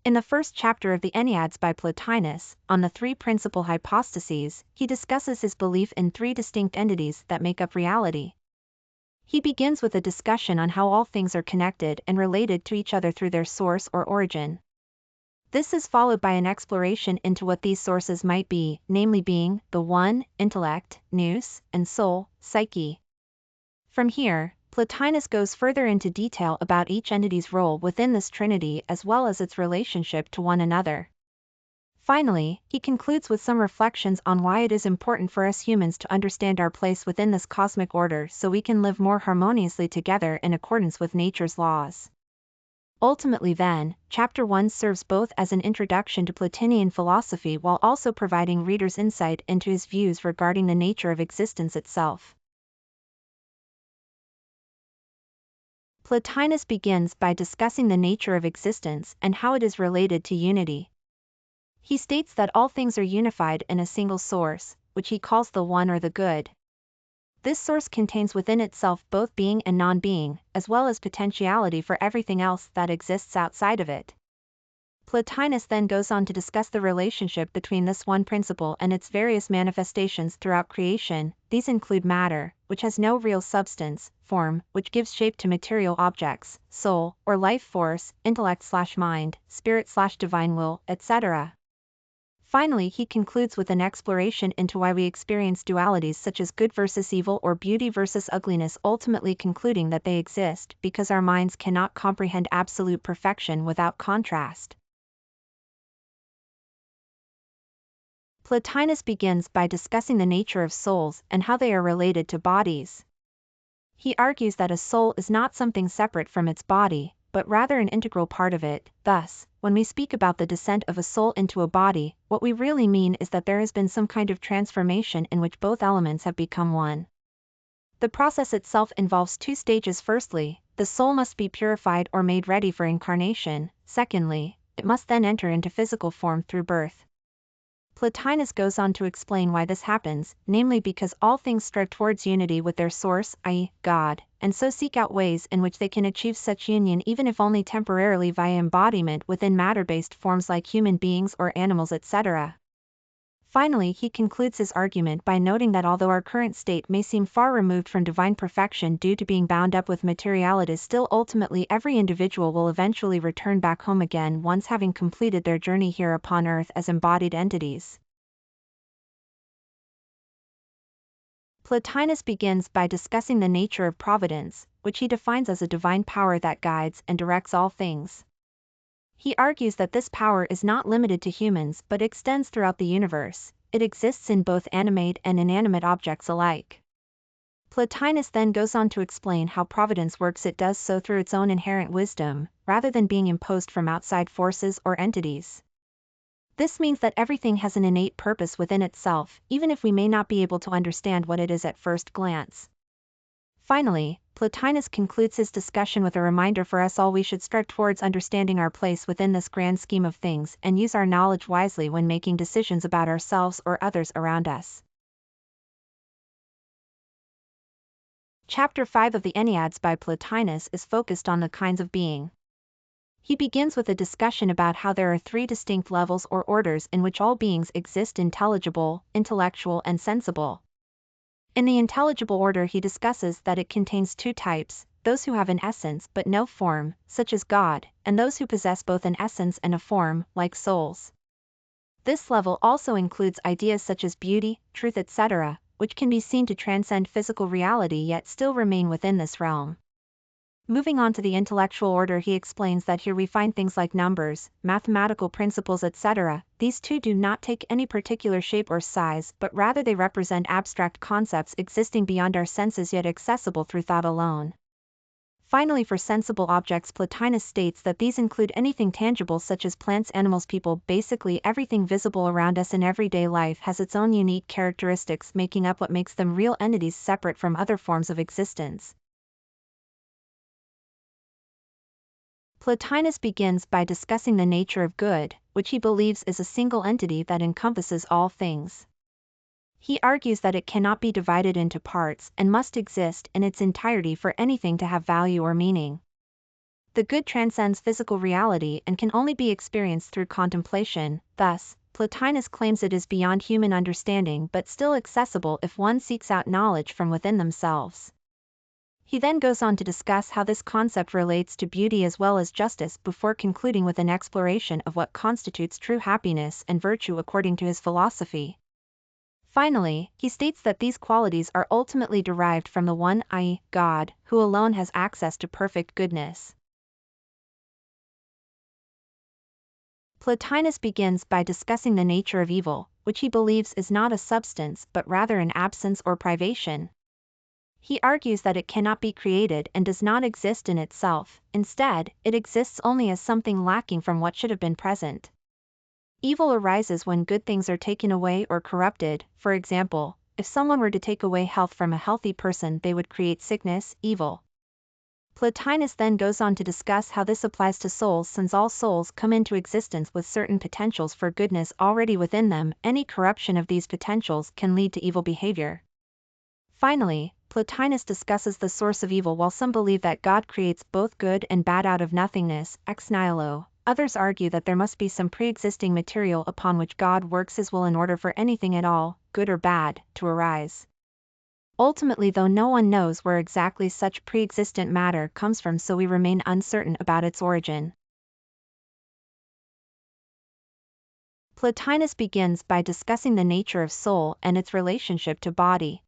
In the first chapter of the Enneads by Plotinus, on the three principal hypostases, he discusses his belief in three distinct entities that make up reality. He begins with a discussion on how all things are connected and related to each other through their source or origin. This is followed by an exploration into what these sources might be, namely being, the one, intellect, nous, and soul, psyche. From here, Plotinus goes further into detail about each entity's role within this trinity as well as its relationship to one another. Finally, he concludes with some reflections on why it is important for us humans to understand our place within this cosmic order so we can live more harmoniously together in accordance with nature's laws. Ultimately then, Chapter 1 serves both as an introduction to Platonian philosophy while also providing readers insight into his views regarding the nature of existence itself. Plotinus begins by discussing the nature of existence and how it is related to unity. He states that all things are unified in a single source, which he calls the one or the good. This source contains within itself both being and non-being, as well as potentiality for everything else that exists outside of it. Plotinus then goes on to discuss the relationship between this one principle and its various manifestations throughout creation. These include matter, which has no real substance, form, which gives shape to material objects, soul, or life force, intellect/mind, spirit/divine will, etc. Finally, he concludes with an exploration into why we experience dualities such as good versus evil or beauty versus ugliness, ultimately concluding that they exist because our minds cannot comprehend absolute perfection without contrast. Plotinus begins by discussing the nature of souls and how they are related to bodies. He argues that a soul is not something separate from its body, but rather an integral part of it. Thus, when we speak about the descent of a soul into a body, what we really mean is that there has been some kind of transformation in which both elements have become one. The process itself involves two stages. Firstly, the soul must be purified or made ready for incarnation. Secondly, it must then enter into physical form through birth. Plotinus goes on to explain why this happens, namely because all things strive towards unity with their source, i.e., God, and so seek out ways in which they can achieve such union even if only temporarily via embodiment within matter-based forms like human beings or animals, etc. Finally, he concludes his argument by noting that although our current state may seem far removed from divine perfection due to being bound up with materiality, still ultimately every individual will eventually return back home again once having completed their journey here upon Earth as embodied entities. Plotinus begins by discussing the nature of providence, which he defines as a divine power that guides and directs all things. He argues that this power is not limited to humans but extends throughout the universe. It exists in both animate and inanimate objects alike. Plotinus then goes on to explain how providence works. It does so through its own inherent wisdom, rather than being imposed from outside forces or entities. This means that everything has an innate purpose within itself, even if we may not be able to understand what it is at first glance. Finally, Plotinus concludes his discussion with a reminder for us all we should strive towards understanding our place within this grand scheme of things and use our knowledge wisely when making decisions about ourselves or others around us. Chapter 5 of the Enneads by Plotinus is focused on the kinds of being. He begins with a discussion about how there are three distinct levels or orders in which all beings exist: intelligible, intellectual, and sensible. In the intelligible order, he discusses that it contains two types: those who have an essence but no form, such as God, and those who possess both an essence and a form, like souls. This level also includes ideas such as beauty, truth, etc., which can be seen to transcend physical reality yet still remain within this realm. Moving on to the intellectual order, he explains that here we find things like numbers, mathematical principles, etc. These too do not take any particular shape or size, but rather they represent abstract concepts existing beyond our senses yet accessible through thought alone. Finally, for sensible objects, Plotinus states that these include anything tangible such as plants, animals, people. Basically everything visible around us in everyday life has its own unique characteristics, making up what makes them real entities separate from other forms of existence. Plotinus begins by discussing the nature of good, which he believes is a single entity that encompasses all things. He argues that it cannot be divided into parts and must exist in its entirety for anything to have value or meaning. The good transcends physical reality and can only be experienced through contemplation. Thus, Plotinus claims it is beyond human understanding but still accessible if one seeks out knowledge from within themselves. He then goes on to discuss how this concept relates to beauty as well as justice before concluding with an exploration of what constitutes true happiness and virtue according to his philosophy. Finally, he states that these qualities are ultimately derived from the one, i.e., God, who alone has access to perfect goodness. Plotinus begins by discussing the nature of evil, which he believes is not a substance but rather an absence or privation. He argues that it cannot be created and does not exist in itself, instead, it exists only as something lacking from what should have been present. Evil arises when good things are taken away or corrupted. For example, if someone were to take away health from a healthy person, they would create sickness, evil. Plotinus then goes on to discuss how this applies to souls. Since all souls come into existence with certain potentials for goodness already within them, any corruption of these potentials can lead to evil behavior. Finally, Plotinus discusses the source of evil. While some believe that God creates both good and bad out of nothingness, ex nihilo, others argue that there must be some pre-existing material upon which God works his will in order for anything at all, good or bad, to arise. Ultimately, though, no one knows where exactly such pre-existent matter comes from, so we remain uncertain about its origin. Plotinus begins by discussing the nature of soul and its relationship to body.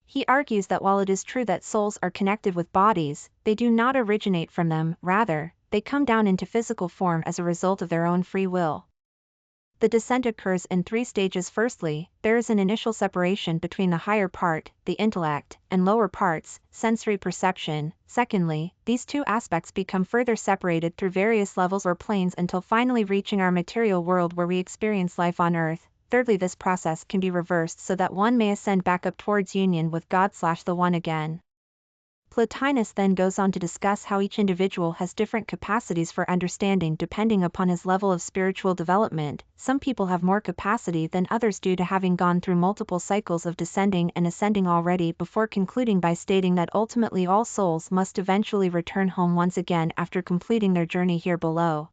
He argues that while it is true that souls are connected with bodies, they do not originate from them, rather, they come down into physical form as a result of their own free will. The descent occurs in 3 stages. Firstly, there is an initial separation between the higher part, the intellect, and lower parts, sensory perception. Secondly, these 2 aspects become further separated through various levels or planes until finally reaching our material world where we experience life on Earth. Thirdly, this process can be reversed so that one may ascend back up towards union with God/the One again. Plotinus then goes on to discuss how each individual has different capacities for understanding depending upon his level of spiritual development. Some people have more capacity than others due to having gone through multiple cycles of descending and ascending already, before concluding by stating that ultimately all souls must eventually return home once again after completing their journey here below.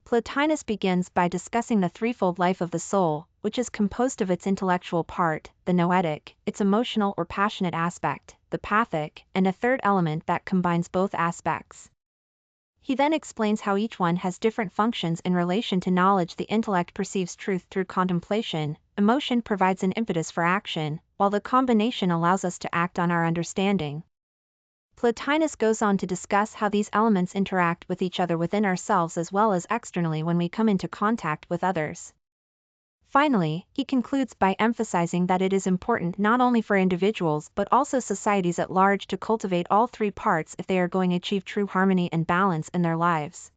Plotinus begins by discussing the threefold life of the soul, which is composed of its intellectual part, the noetic, its emotional or passionate aspect, the pathic, and a third element that combines both aspects. He then explains how each one has different functions in relation to knowledge. The intellect perceives truth through contemplation, emotion provides an impetus for action, while the combination allows us to act on our understanding. Plotinus goes on to discuss how these elements interact with each other within ourselves as well as externally when we come into contact with others. Finally, he concludes by emphasizing that it is important not only for individuals but also societies at large to cultivate all 3 parts if they are going to achieve true harmony and balance in their lives.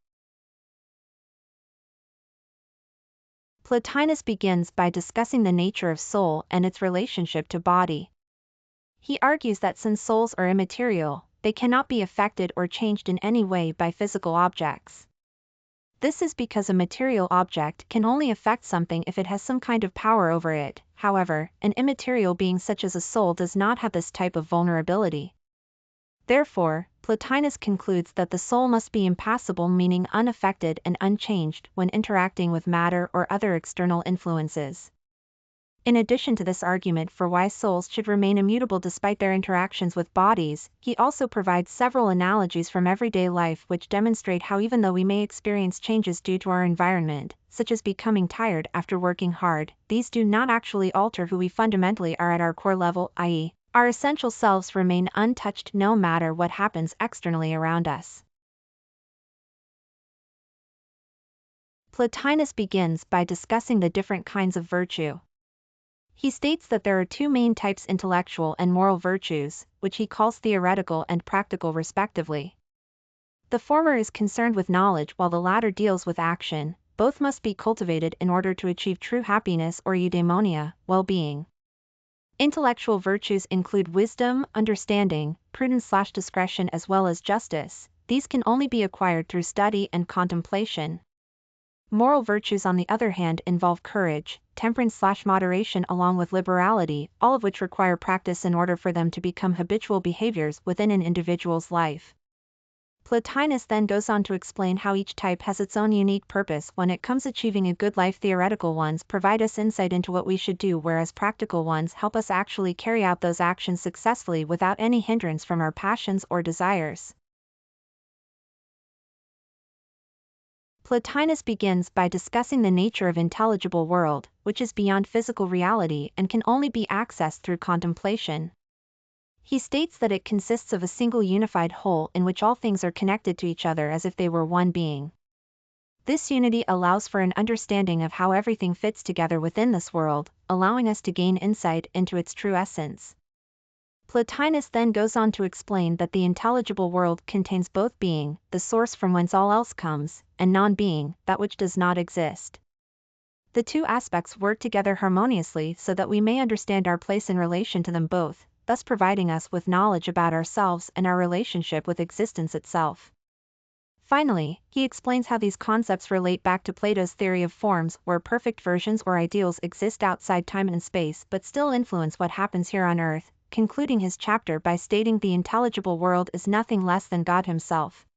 Plotinus begins by discussing the nature of soul and its relationship to body. He argues that since souls are immaterial, they cannot be affected or changed in any way by physical objects. This is because a material object can only affect something if it has some kind of power over it. However, an immaterial being such as a soul does not have this type of vulnerability. Therefore, Plotinus concludes that the soul must be impassible, meaning unaffected and unchanged when interacting with matter or other external influences. In addition to this argument for why souls should remain immutable despite their interactions with bodies, he also provides several analogies from everyday life which demonstrate how even though we may experience changes due to our environment, such as becoming tired after working hard, these do not actually alter who we fundamentally are at our core level, i.e., our essential selves remain untouched no matter what happens externally around us. Plotinus begins by discussing the different kinds of virtue. He states that there are 2 main types: intellectual and moral virtues, which he calls theoretical and practical respectively. The former is concerned with knowledge while the latter deals with action. Both must be cultivated in order to achieve true happiness or eudaimonia, well-being. Intellectual virtues include wisdom, understanding, prudence/discretion as well as justice. These can only be acquired through study and contemplation. Moral virtues on the other hand involve courage, temperance/moderation along with liberality, all of which require practice in order for them to become habitual behaviors within an individual's life. Plotinus then goes on to explain how each type has its own unique purpose when it comes achieving a good life. Theoretical ones provide us insight into what we should do, whereas practical ones help us actually carry out those actions successfully without any hindrance from our passions or desires. Plotinus begins by discussing the nature of intelligible world, which is beyond physical reality and can only be accessed through contemplation. He states that it consists of a single unified whole in which all things are connected to each other as if they were one being. This unity allows for an understanding of how everything fits together within this world, allowing us to gain insight into its true essence. Plotinus then goes on to explain that the intelligible world contains both being, the source from whence all else comes, and non-being, that which does not exist. The two aspects work together harmoniously so that we may understand our place in relation to them both, thus providing us with knowledge about ourselves and our relationship with existence itself. Finally, he explains how these concepts relate back to Plato's theory of forms, where perfect versions or ideals exist outside time and space but still influence what happens here on Earth, concluding his chapter by stating the intelligible world is nothing less than God himself.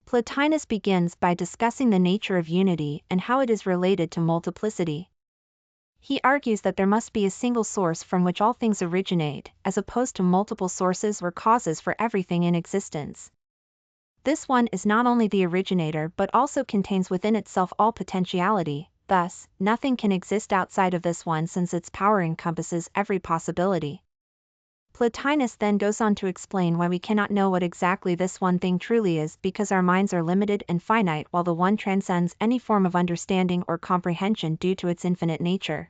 Plotinus begins by discussing the nature of unity and how it is related to multiplicity. He argues that there must be a single source from which all things originate, as opposed to multiple sources or causes for everything in existence. This one is not only the originator but also contains within itself all potentiality, thus, nothing can exist outside of this one since its power encompasses every possibility. Plotinus then goes on to explain why we cannot know what exactly this one thing truly is because our minds are limited and finite while the one transcends any form of understanding or comprehension due to its infinite nature.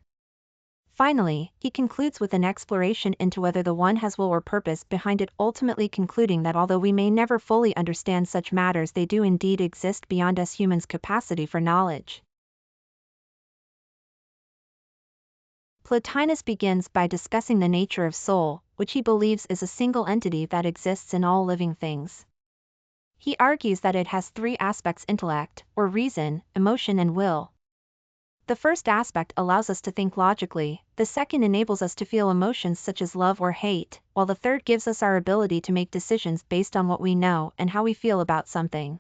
Finally, he concludes with an exploration into whether the one has will or purpose behind it, ultimately concluding that although we may never fully understand such matters, they do indeed exist beyond us humans' capacity for knowledge. Plotinus begins by discussing the nature of soul, which he believes is a single entity that exists in all living things. He argues that it has three aspects: intellect, or reason, emotion and will. The first aspect allows us to think logically, the second enables us to feel emotions such as love or hate, while the third gives us our ability to make decisions based on what we know and how we feel about something.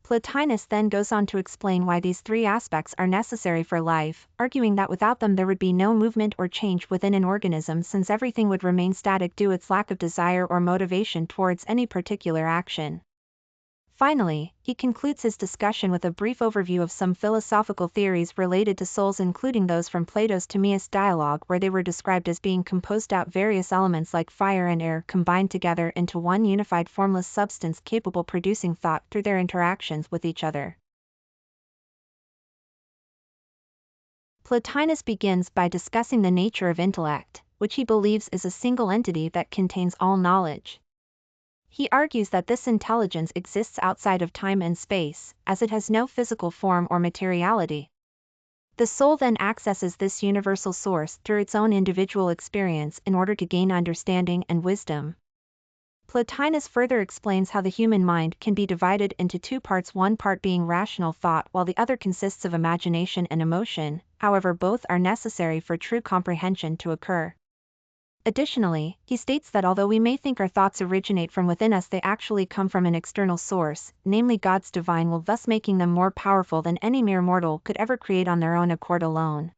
Plotinus then goes on to explain why these three aspects are necessary for life, arguing that without them there would be no movement or change within an organism since everything would remain static due to its lack of desire or motivation towards any particular action. Finally, he concludes his discussion with a brief overview of some philosophical theories related to souls, including those from Plato's Timaeus dialogue, where they were described as being composed out various elements like fire and air combined together into one unified formless substance capable of producing thought through their interactions with each other. Plotinus begins by discussing the nature of intellect, which he believes is a single entity that contains all knowledge. He argues that this intelligence exists outside of time and space, as it has no physical form or materiality. The soul then accesses this universal source through its own individual experience in order to gain understanding and wisdom. Plotinus further explains how the human mind can be divided into two parts, one part being rational thought while the other consists of imagination and emotion, however both are necessary for true comprehension to occur. Additionally, he states that although we may think our thoughts originate from within us, they actually come from an external source, namely God's divine will, thus making them more powerful than any mere mortal could ever create on their own accord alone.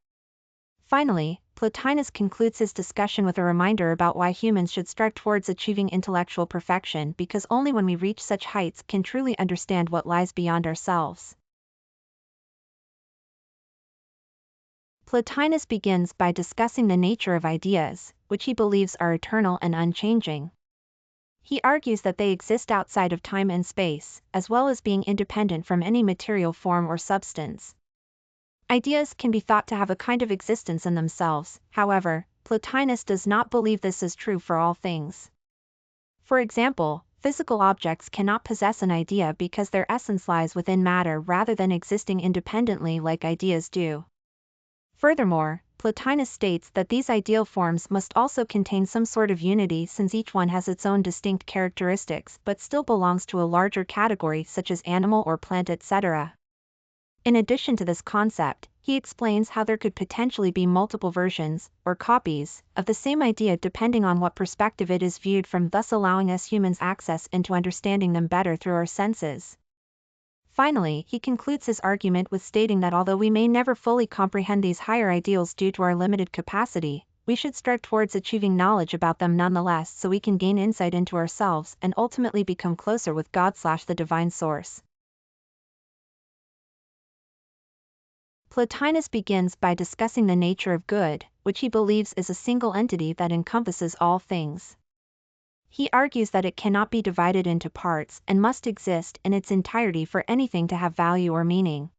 Finally, Plotinus concludes his discussion with a reminder about why humans should strive towards achieving intellectual perfection, because only when we reach such heights can truly understand what lies beyond ourselves. Plotinus begins by discussing the nature of ideas, which he believes are eternal and unchanging. He argues that they exist outside of time and space, as well as being independent from any material form or substance. Ideas can be thought to have a kind of existence in themselves, however, Plotinus does not believe this is true for all things. For example, physical objects cannot possess an idea because their essence lies within matter rather than existing independently like ideas do. Furthermore, Plotinus states that these ideal forms must also contain some sort of unity since each one has its own distinct characteristics but still belongs to a larger category such as animal or plant, etc. In addition to this concept, he explains how there could potentially be multiple versions, or copies, of the same idea depending on what perspective it is viewed from, thus allowing us humans access into understanding them better through our senses. Finally, he concludes his argument with stating that although we may never fully comprehend these higher ideals due to our limited capacity, we should strive towards achieving knowledge about them nonetheless so we can gain insight into ourselves and ultimately become closer with God/the divine source. Plotinus begins by discussing the nature of good, which he believes is a single entity that encompasses all things. He argues that it cannot be divided into parts and must exist in its entirety for anything to have value or meaning.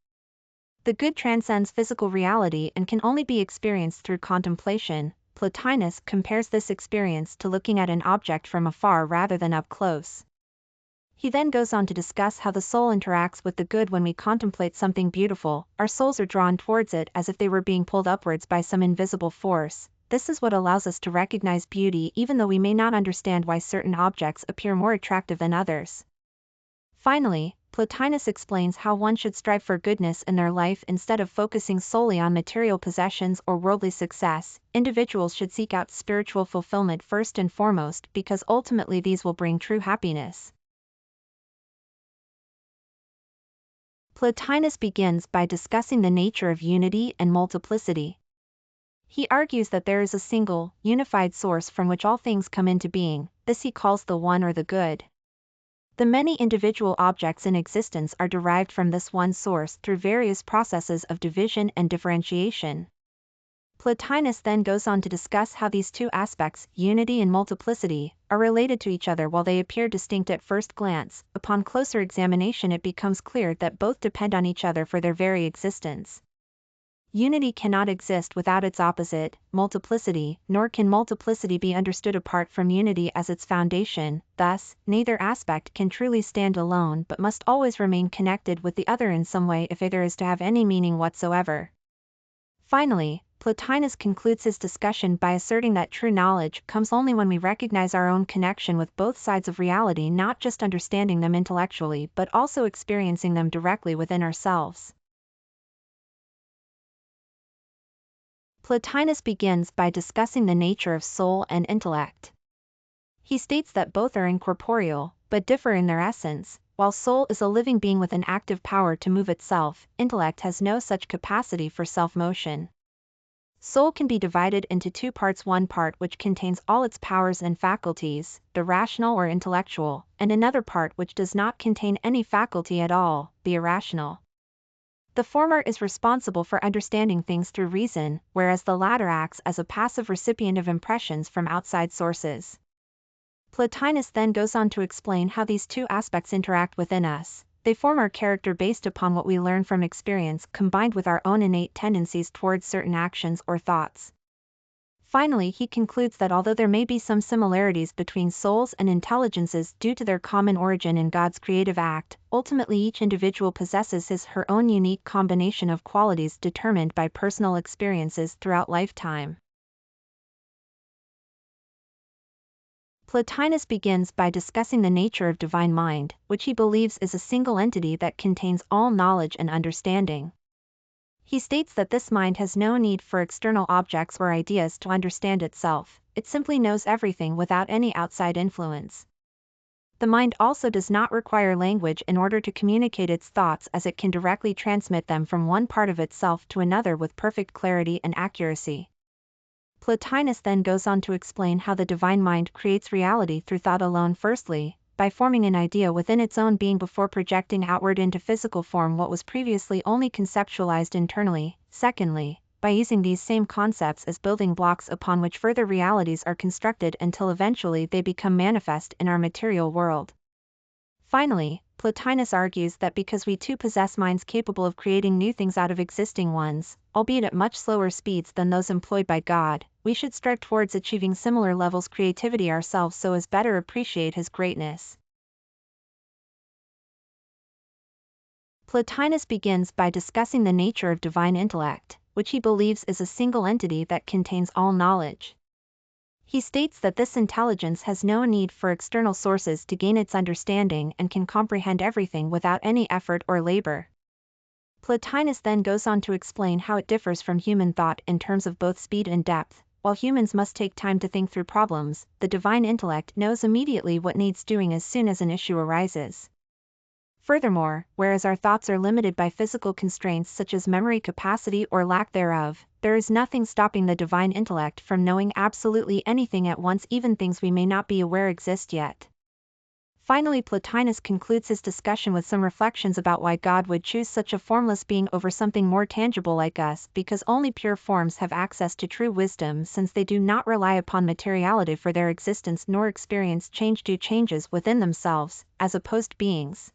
The good transcends physical reality and can only be experienced through contemplation. Plotinus compares this experience to looking at an object from afar rather than up close. He then goes on to discuss how the soul interacts with the good. When we contemplate something beautiful, our souls are drawn towards it as if they were being pulled upwards by some invisible force. This is what allows us to recognize beauty even though we may not understand why certain objects appear more attractive than others. Finally, Plotinus explains how one should strive for goodness in their life instead of focusing solely on material possessions or worldly success. Individuals should seek out spiritual fulfillment first and foremost because ultimately these will bring true happiness. Plotinus begins by discussing the nature of unity and multiplicity. He argues that there is a single, unified source from which all things come into being. This he calls the one or the good. The many individual objects in existence are derived from this one source through various processes of division and differentiation. Plotinus then goes on to discuss how these two aspects, unity and multiplicity, are related to each other while they appear distinct at first glance. Upon closer examination it becomes clear that both depend on each other for their very existence. Unity cannot exist without its opposite, multiplicity, nor can multiplicity be understood apart from unity as its foundation. Thus, neither aspect can truly stand alone but must always remain connected with the other in some way if either is to have any meaning whatsoever. Finally, Plotinus concludes his discussion by asserting that true knowledge comes only when we recognize our own connection with both sides of reality, not just understanding them intellectually but also experiencing them directly within ourselves. Plotinus begins by discussing the nature of soul and intellect. He states that both are incorporeal, but differ in their essence. While soul is a living being with an active power to move itself, intellect has no such capacity for self-motion. Soul can be divided into two parts: one part which contains all its powers and faculties, the rational or intellectual, and another part which does not contain any faculty at all, the irrational. The former is responsible for understanding things through reason, whereas the latter acts as a passive recipient of impressions from outside sources. Plotinus then goes on to explain how these two aspects interact within us. They form our character based upon what we learn from experience combined with our own innate tendencies towards certain actions or thoughts. Finally, he concludes that although there may be some similarities between souls and intelligences due to their common origin in God's creative act, ultimately each individual possesses his/her own unique combination of qualities determined by personal experiences throughout lifetime. Plotinus begins by discussing the nature of divine mind, which he believes is a single entity that contains all knowledge and understanding. He states that this mind has no need for external objects or ideas to understand itself. It simply knows everything without any outside influence. The mind also does not require language in order to communicate its thoughts, as it can directly transmit them from one part of itself to another with perfect clarity and accuracy. Plotinus then goes on to explain how the divine mind creates reality through thought alone. Firstly, by forming an idea within its own being before projecting outward into physical form what was previously only conceptualized internally. Secondly, by using these same concepts as building blocks upon which further realities are constructed until eventually they become manifest in our material world. Finally, Plotinus argues that because we too possess minds capable of creating new things out of existing ones, albeit at much slower speeds than those employed by God, we should strive towards achieving similar levels of creativity ourselves so as better appreciate his greatness. Plotinus begins by discussing the nature of divine intellect, which he believes is a single entity that contains all knowledge. He states that this intelligence has no need for external sources to gain its understanding and can comprehend everything without any effort or labor. Plotinus then goes on to explain how it differs from human thought in terms of both speed and depth. While humans must take time to think through problems, the divine intellect knows immediately what needs doing as soon as an issue arises. Furthermore, whereas our thoughts are limited by physical constraints such as memory capacity or lack thereof, there is nothing stopping the divine intellect from knowing absolutely anything at once, even things we may not be aware exist yet. Finally, Plotinus concludes his discussion with some reflections about why God would choose such a formless being over something more tangible like us, because only pure forms have access to true wisdom, since they do not rely upon materiality for their existence nor experience change due changes within themselves, as opposed beings.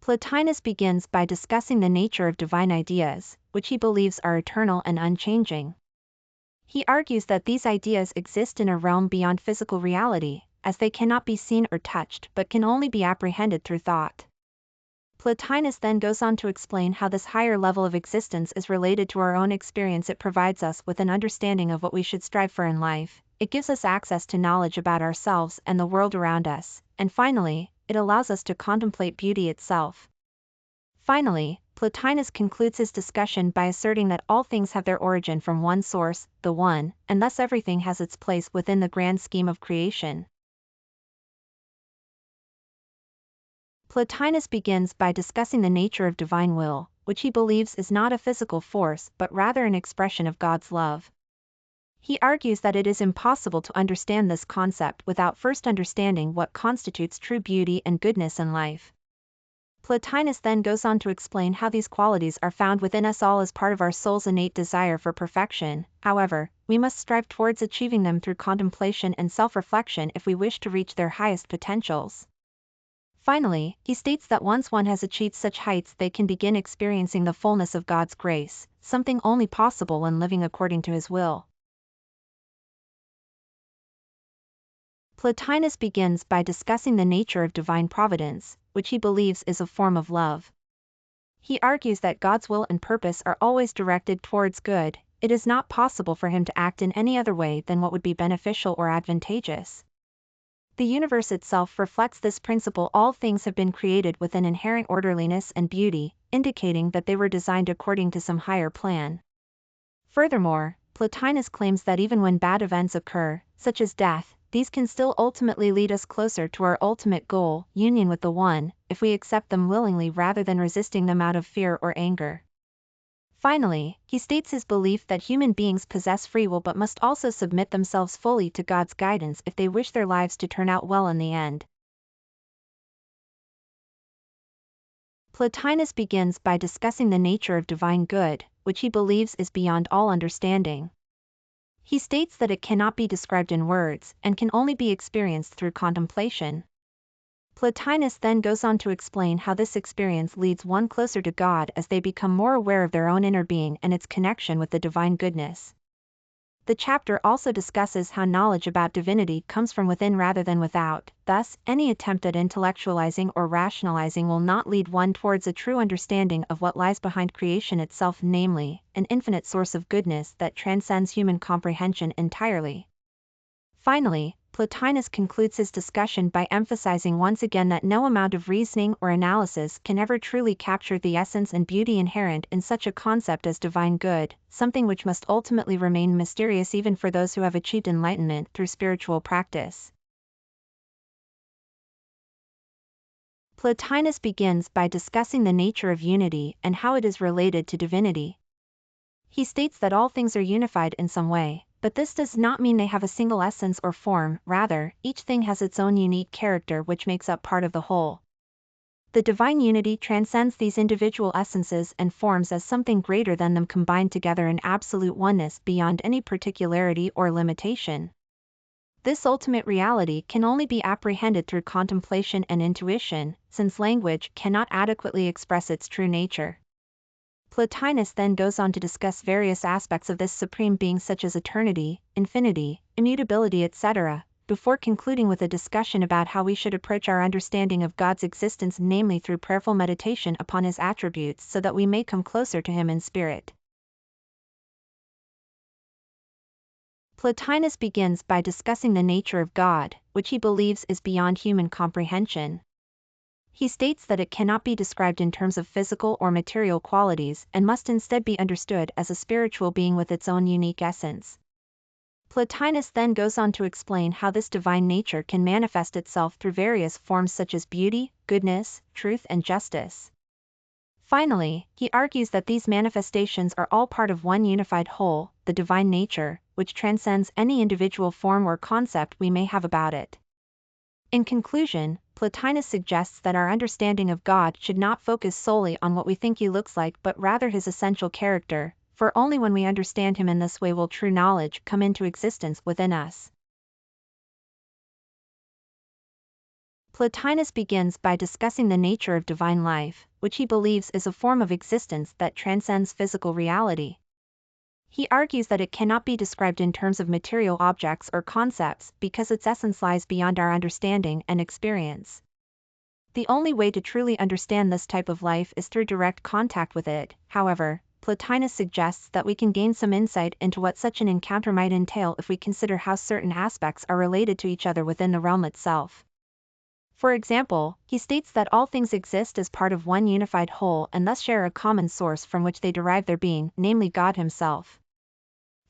Plotinus begins by discussing the nature of divine ideas, which he believes are eternal and unchanging. He argues that these ideas exist in a realm beyond physical reality, as they cannot be seen or touched but can only be apprehended through thought. Plotinus then goes on to explain how this higher level of existence is related to our own experience. It provides us with an understanding of what we should strive for in life, it gives us access to knowledge about ourselves and the world around us, and finally, it allows us to contemplate beauty itself. Finally, Plotinus concludes his discussion by asserting that all things have their origin from one source, the One, and thus everything has its place within the grand scheme of creation. Plotinus begins by discussing the nature of divine will, which he believes is not a physical force but rather an expression of God's love. He argues that it is impossible to understand this concept without first understanding what constitutes true beauty and goodness in life. Plotinus then goes on to explain how these qualities are found within us all as part of our soul's innate desire for perfection. However, we must strive towards achieving them through contemplation and self-reflection if we wish to reach their highest potentials. Finally, he states that once one has achieved such heights, they can begin experiencing the fullness of God's grace, something only possible when living according to his will. Plotinus begins by discussing the nature of divine providence, which he believes is a form of love. He argues that God's will and purpose are always directed towards good. It is not possible for him to act in any other way than what would be beneficial or advantageous. The universe itself reflects this principle. All things have been created with an inherent orderliness and beauty, indicating that they were designed according to some higher plan. Furthermore, Plotinus claims that even when bad events occur, such as death, these can still ultimately lead us closer to our ultimate goal, union with the One, if we accept them willingly rather than resisting them out of fear or anger. Finally, he states his belief that human beings possess free will but must also submit themselves fully to God's guidance if they wish their lives to turn out well in the end. Plotinus begins by discussing the nature of divine good, which he believes is beyond all understanding. He states that it cannot be described in words and can only be experienced through contemplation. Plotinus then goes on to explain how this experience leads one closer to God as they become more aware of their own inner being and its connection with the divine goodness. The chapter also discusses how knowledge about divinity comes from within rather than without. Thus, any attempt at intellectualizing or rationalizing will not lead one towards a true understanding of what lies behind creation itself, namely, an infinite source of goodness that transcends human comprehension entirely. Finally, Plotinus concludes his discussion by emphasizing once again that no amount of reasoning or analysis can ever truly capture the essence and beauty inherent in such a concept as divine good, something which must ultimately remain mysterious even for those who have achieved enlightenment through spiritual practice. Plotinus begins by discussing the nature of unity and how it is related to divinity. He states that all things are unified in some way, but this does not mean they have a single essence or form. Rather, each thing has its own unique character which makes up part of the whole. The divine unity transcends these individual essences and forms as something greater than them, combined together in absolute oneness beyond any particularity or limitation. This ultimate reality can only be apprehended through contemplation and intuition, since language cannot adequately express its true nature. Plotinus then goes on to discuss various aspects of this supreme being such as eternity, infinity, immutability, etc., before concluding with a discussion about how we should approach our understanding of God's existence, namely through prayerful meditation upon his attributes so that we may come closer to him in spirit. Plotinus begins by discussing the nature of God, which he believes is beyond human comprehension. He states that it cannot be described in terms of physical or material qualities and must instead be understood as a spiritual being with its own unique essence. Plotinus then goes on to explain how this divine nature can manifest itself through various forms such as beauty, goodness, truth, and justice. Finally, he argues that these manifestations are all part of one unified whole, the divine nature, which transcends any individual form or concept we may have about it. In conclusion, Plotinus suggests that our understanding of God should not focus solely on what we think he looks like but rather his essential character, for only when we understand him in this way will true knowledge come into existence within us. Plotinus begins by discussing the nature of divine life, which he believes is a form of existence that transcends physical reality. He argues that it cannot be described in terms of material objects or concepts because its essence lies beyond our understanding and experience. The only way to truly understand this type of life is through direct contact with it. However, Plotinus suggests that we can gain some insight into what such an encounter might entail if we consider how certain aspects are related to each other within the realm itself. For example, he states that all things exist as part of one unified whole and thus share a common source from which they derive their being, namely God himself.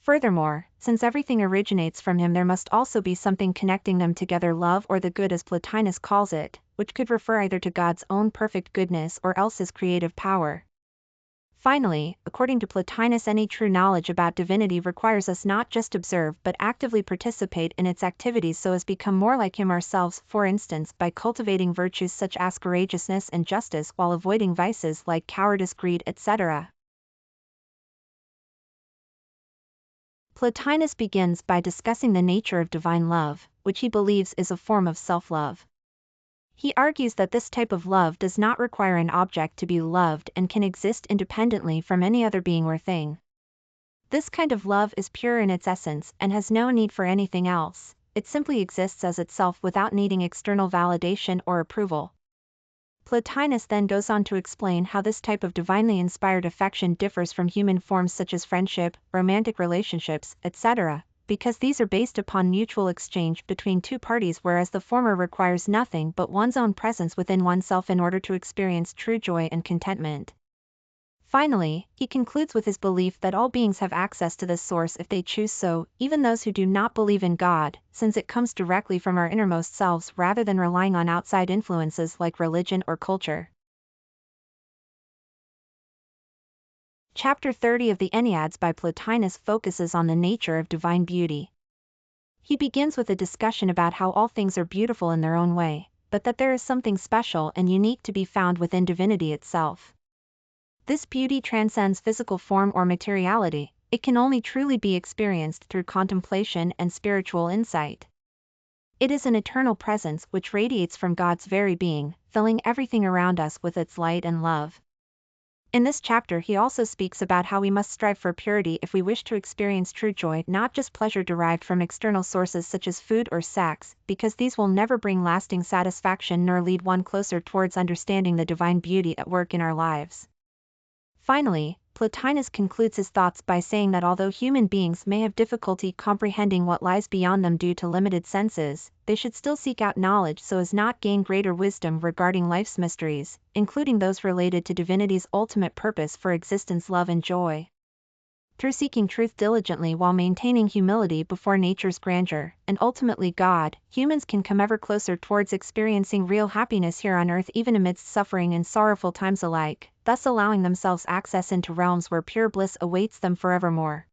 Furthermore, since everything originates from him, there must also be something connecting them together, love or the good as Plotinus calls it, which could refer either to God's own perfect goodness or else his creative power. Finally, according to Plotinus, any true knowledge about divinity requires us not just observe but actively participate in its activities so as become more like him ourselves, for instance by cultivating virtues such as courageousness and justice while avoiding vices like cowardice, greed, etc. Plotinus begins by discussing the nature of divine love, which he believes is a form of self-love. He argues that this type of love does not require an object to be loved and can exist independently from any other being or thing. This kind of love is pure in its essence and has no need for anything else, it simply exists as itself without needing external validation or approval. Plotinus then goes on to explain how this type of divinely inspired affection differs from human forms such as friendship, romantic relationships, etc., because these are based upon mutual exchange between two parties, whereas the former requires nothing but one's own presence within oneself in order to experience true joy and contentment. Finally, he concludes with his belief that all beings have access to this source if they choose so, even those who do not believe in God, since it comes directly from our innermost selves rather than relying on outside influences like religion or culture. Chapter 30 of the Enneads by Plotinus focuses on the nature of divine beauty. He begins with a discussion about how all things are beautiful in their own way, but that there is something special and unique to be found within divinity itself. This beauty transcends physical form or materiality, it can only truly be experienced through contemplation and spiritual insight. It is an eternal presence which radiates from God's very being, filling everything around us with its light and love. In this chapter he also speaks about how we must strive for purity if we wish to experience true joy, not just pleasure derived from external sources such as food or sex, because these will never bring lasting satisfaction nor lead one closer towards understanding the divine beauty at work in our lives. Finally, Plotinus concludes his thoughts by saying that although human beings may have difficulty comprehending what lies beyond them due to limited senses, they should still seek out knowledge so as not gain greater wisdom regarding life's mysteries, including those related to divinity's ultimate purpose for existence, love and joy. Through seeking truth diligently while maintaining humility before nature's grandeur, and ultimately God, humans can come ever closer towards experiencing real happiness here on earth even amidst suffering and sorrowful times alike, thus allowing themselves access into realms where pure bliss awaits them forevermore.